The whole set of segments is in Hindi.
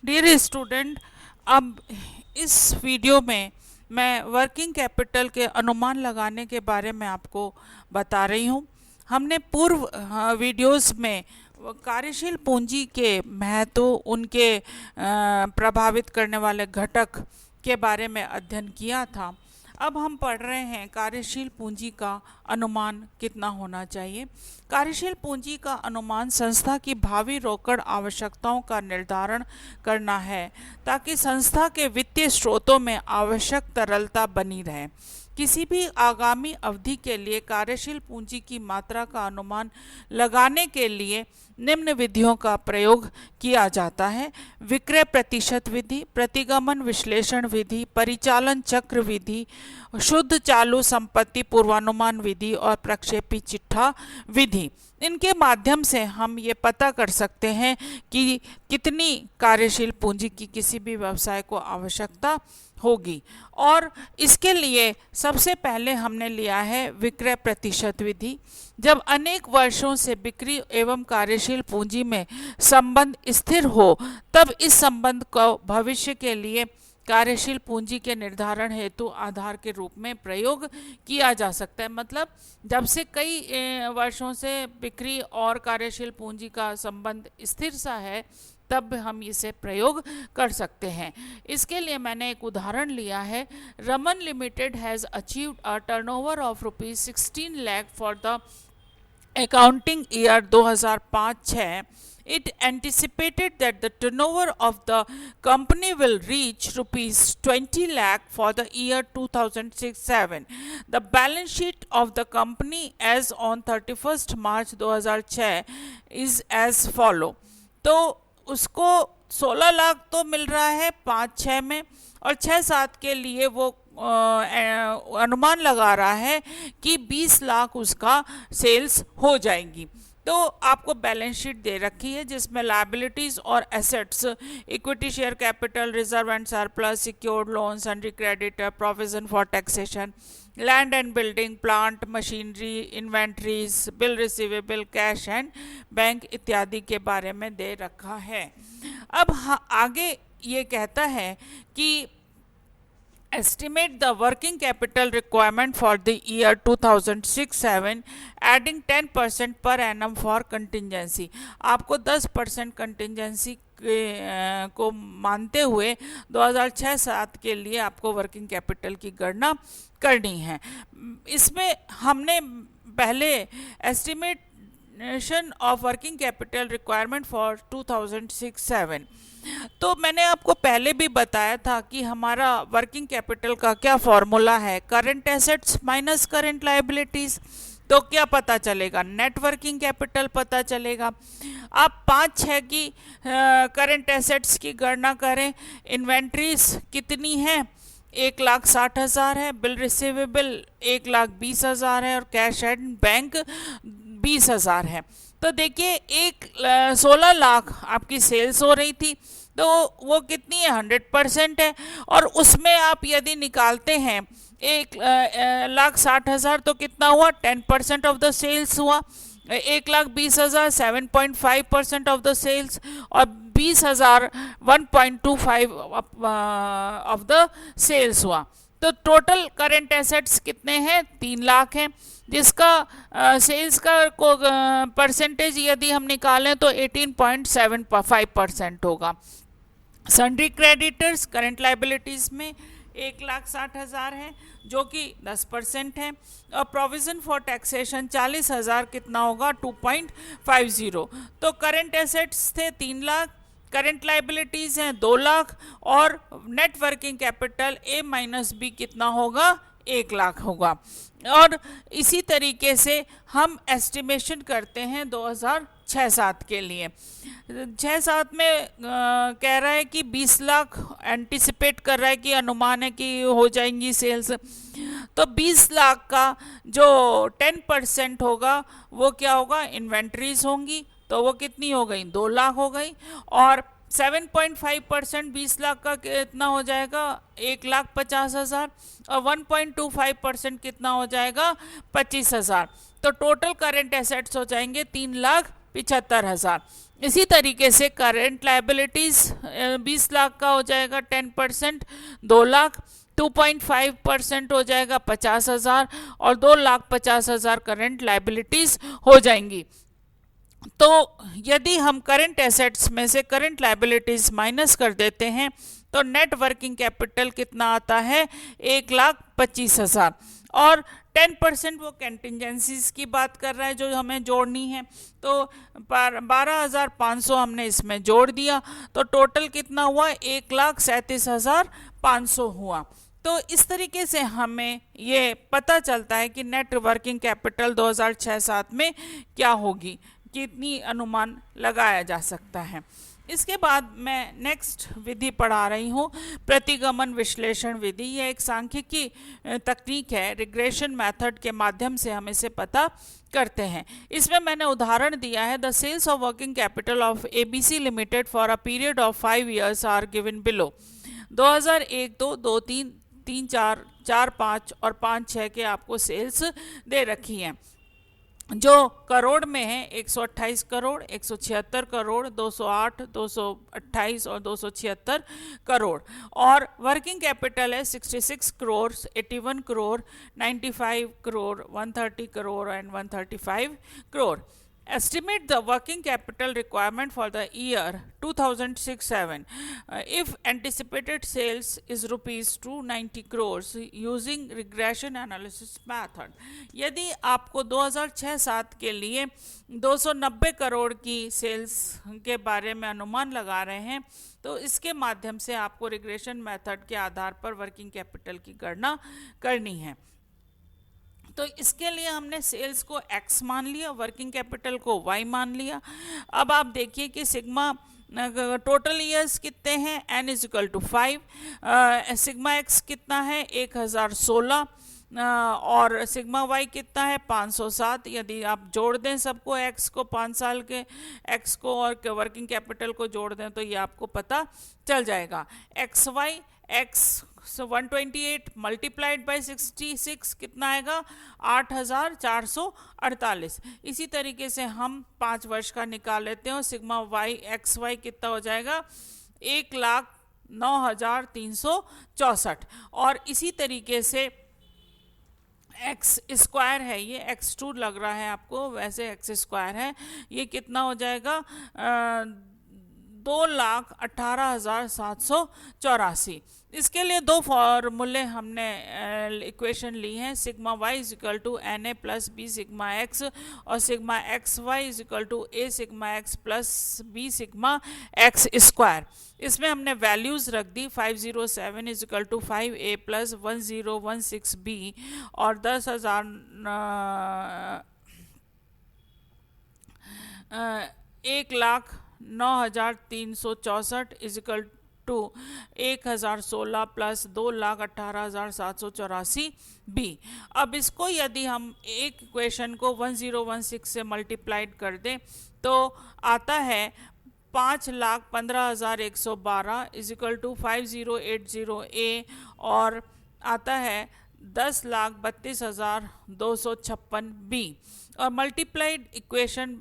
डियर स्टूडेंट, अब इस वीडियो में मैं वर्किंग कैपिटल के अनुमान लगाने के बारे में आपको बता रही हूँ। हमने पूर्व वीडियोस में कार्यशील पूंजी के महत्व, उनके प्रभावित करने वाले घटक के बारे में अध्ययन किया था। अब हम पढ़ रहे हैं कार्यशील पूंजी का अनुमान कितना होना चाहिए। कार्यशील पूंजी का अनुमान संस्था की भावी रोकड़ आवश्यकताओं का निर्धारण करना है ताकि संस्था के वित्तीय स्रोतों में आवश्यक तरलता बनी रहे। किसी भी आगामी अवधि के लिए कार्यशील पूंजी की मात्रा का अनुमान लगाने के लिए निम्न विधियों का प्रयोग किया जाता है: विक्रय प्रतिशत विधि, प्रतिगमन विश्लेषण विधि, परिचालन चक्र विधि, शुद्ध चालू संपत्ति पूर्वानुमान विधि और प्रक्षेपी चिट्ठा विधि। इनके माध्यम से हम ये पता कर सकते हैं कि कितनी कार्यशील पूंजी की किसी भी व्यवसाय को आवश्यकता होगी। और इसके लिए सबसे पहले हमने लिया है विक्रय प्रतिशत विधि। जब अनेक वर्षों से बिक्री एवं कार्यशील पूंजी में संबंध स्थिर हो, तब इस संबंध को भविष्य के लिए कार्यशील पूंजी के निर्धारण हेतु आधार के रूप में प्रयोग किया जा सकता है। मतलब जब से कई वर्षों से बिक्री और कार्यशील पूंजी का संबंध स्थिर सा है, तब हम इसे प्रयोग कर सकते हैं। इसके लिए मैंने एक उदाहरण लिया है। Raman limited has achieved a turnover of ₹16 lakh for the accounting year 2005-06. It anticipated that the turnover of the company will reach ₹20 lakh for the year 2006-07. The balance sheet of the company as on 31st March 2006 is as follow. तो उसको 16 लाख तो मिल रहा है 5-6 में, और 6-7 के लिए वो अनुमान लगा रहा है कि 20 लाख उसका सेल्स हो जाएंगी। तो आपको बैलेंस शीट दे रखी है जिसमें लायबिलिटीज़ और assets, equity, share capital, reserve and surplus, secured loan, sundry creditor, provision for taxation, land and building, plant machinery, inventories, bill receivable, cash and bank इत्यादि के बारे में दे रखा है। अब आगे ये कहता है कि estimate the working capital requirement for the year 2006-07 adding 10% per annum for contingency। आपको 10% contingency को मानते हुए 2006-07 के लिए आपको वर्किंग कैपिटल की गणना करनी है। इसमें हमने पहले estimation of working capital requirement for 2006-07, तो मैंने आपको पहले भी बताया था कि हमारा वर्किंग कैपिटल का क्या फॉर्मूला है, current assets minus current liabilities. तो क्या पता चलेगा? नेट वर्किंग कैपिटल पता चलेगा। आप 5-6 की करंट एसेट्स की गणना करें। इन्वेंट्रीज कितनी है? 1,60,000 है। बिल रिसीवेबल 1,20,000 है और कैश एंड बैंक 20,000 है। तो देखिए 16 लाख आपकी सेल्स हो रही थी, तो वो कितनी है? 100% है। और उसमें आप यदि निकालते हैं 1,60,000 तो कितना हुआ? 10% ऑफ द सेल्स हुआ। 1,20,000 7.5% ऑफ द सेल्स, और 20,000 1.25 ऑफ द सेल्स हुआ। तो टोटल करंट एसेट्स कितने हैं? 3 लाख हैं, जिसका सेल्स का परसेंटेज यदि हम निकालें तो 18.75% होगा। सन्ड्री क्रेडिटर्स करंट लायबिलिटीज़ में 1,60,000 है जो कि 10% है, और प्रोविज़न फॉर टैक्सेशन 40,000 कितना होगा? 2.50। तो करंट एसेट्स थे 3 लाख, करंट लायबिलिटीज़ हैं 2 लाख, और नेट वर्किंग कैपिटल A-B कितना होगा? 1 लाख होगा। और इसी तरीके से हम एस्टिमेशन करते हैं 2006-07 के लिए। 6-7 में कह रहा है कि 20 लाख एंटिसिपेट कर रहा है कि अनुमान है कि हो जाएंगी सेल्स। तो 20 लाख का जो 10% होगा वो क्या होगा? इन्वेंट्रीज होंगी, तो वो कितनी हो गई? 2 लाख हो गई। और 7.5% 20 लाख का कितना हो जाएगा? 1,50,000। और 1.25% कितना हो जाएगा? 25,000। तो टोटल करंट एसेट्स हो जाएंगे 3,75,000। इसी तरीके से करेंट लाइबिलिटीज 20 लाख का हो जाएगा 10%, 2 लाख 2.5% हो जाएगा 50,000 और 2,50,000 करेंट लाइबिलिटीज हो जाएंगी। तो यदि हम करंट एसेट्स में से करंट लाइबिलिटीज माइनस कर देते हैं तो नेट वर्किंग कैपिटल कितना आता है, 1,25,000। और 10% वो कंटिजेंसीज की बात कर रहा है जो हमें जोड़नी है, तो 12,500 हमने इसमें जोड़ दिया तो टोटल कितना हुआ, 1,37,500 हुआ। तो इस तरीके से हमें ये पता चलता है कि नेट वर्किंग कैपिटल 2006-07 में क्या होगी, कितनी अनुमान लगाया जा सकता है। इसके बाद मैं नेक्स्ट विधि पढ़ा रही हूँ, प्रतिगमन विश्लेषण विधि। यह एक सांख्यिकी तकनीक है, रिग्रेशन मेथड के माध्यम से हम इसे पता करते हैं। इसमें मैंने उदाहरण दिया है, the sales of working capital of ABC limited for a period of 5 years are given below. 2001, 2, 2, 3, 3, 4, 4, 5 और 5, 6 के आपको सेल्स दे रखी हैं। जो करोड़ में है 128 करोड़, 176 करोड़, 208, 228 और 276 करोड़। और वर्किंग कैपिटल है 66 crore, 81 crore, 95 crore, 130 crore and 135 crore. Estimate the working capital requirement for the year 2006-07 if anticipated sales is rupees 290 crores using regression analysis method। यदि आपको 2006-07 के लिए 290 करोड़ की सेल्स के बारे में अनुमान लगा रहे हैं तो इसके माध्यम से आपको रिग्रेशन मेथड के आधार पर वर्किंग कैपिटल की गणना करनी है। तो इसके लिए हमने सेल्स को x मान लिया, वर्किंग कैपिटल को y मान लिया। अब आप देखिए कि सिग्मा टोटल ईयर्स कितने हैं, n is equal to 5, sigma x कितना है 1016 और सिग्मा y कितना है 507। यदि आप जोड़ दें सबको, x को 5 साल के x को और वर्किंग कैपिटल को जोड़ दें तो ये आपको पता चल जाएगा। X y x 128 multiplied by 66 कितना आएगा, 8,448। इसी तरीके से हम 5 वर्ष का निकाल लेते हैं, सिग्मा वाई एक्स वाई कितना हो जाएगा, 1,09,364। और इसी तरीके से एक्स स्क्वायर है, ये x2 लग रहा है आपको, वैसे एक्स स्क्वायर है, ये कितना हो जाएगा 2,18,784। इसके लिए दो फॉर्मूले हमने इक्वेशन ली हैं, sigma Y is equal to N A plus B sigma X और sigma X Y is equal to A sigma X plus B sigma X square. इसमें हमने वैल्यूज़ रख दी, 507 is equal to 5a plus 1016b और 10,000 1,09,364 इजिकल टू 1,016 प्लस 2,18,784 बी। अब इसको यदि हम एक इक्वेशन को 1016 से मल्टीप्लाइड कर दें तो आता है 5,15,112 इजिकल टू 5080 ए और आता है 10,32,256 बी। और मल्टीप्लाइड इक्वेशन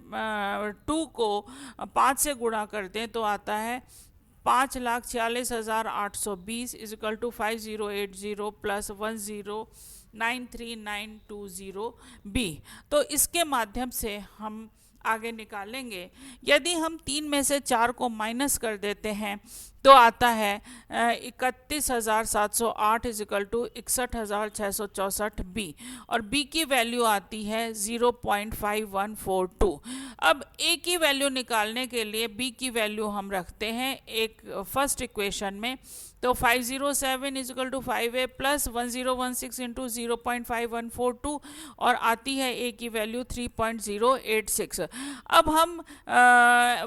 2 को 5 से गुणा कर दें तो आता है 5,46,820 इजिकल टू 5080 प्लस 10,93920 बी। तो इसके माध्यम से हम आगे निकालेंगे। यदि हम 3 में से 4 को माइनस कर देते हैं तो आता है 31,708 इजिकल टू 61,664 बी और बी की वैल्यू आती है 0.5142। अब ए की वैल्यू निकालने के लिए बी की वैल्यू हम रखते हैं एक फर्स्ट इक्वेशन में, तो 507 is equal to 5a plus 1016 into 0.5142 और आती है ए की वैल्यू 3.086। अब हम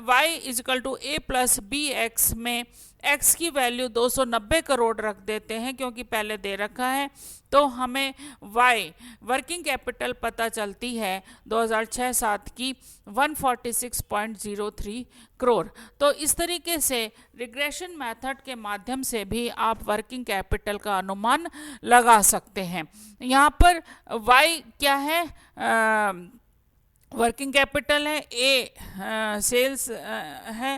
y is equal to a plus b x में x की वैल्यू 290 करोड़ रख देते हैं क्योंकि पहले दे रखा है, तो हमें y वर्किंग कैपिटल पता चलती है 2006-07 की 146.03 करोड़। तो इस तरीके से रिग्रेशन मेथड के माध्यम से भी आप वर्किंग कैपिटल का अनुमान लगा सकते हैं। यहाँ पर y क्या है, वर्किंग कैपिटल है, ए सेल्स है,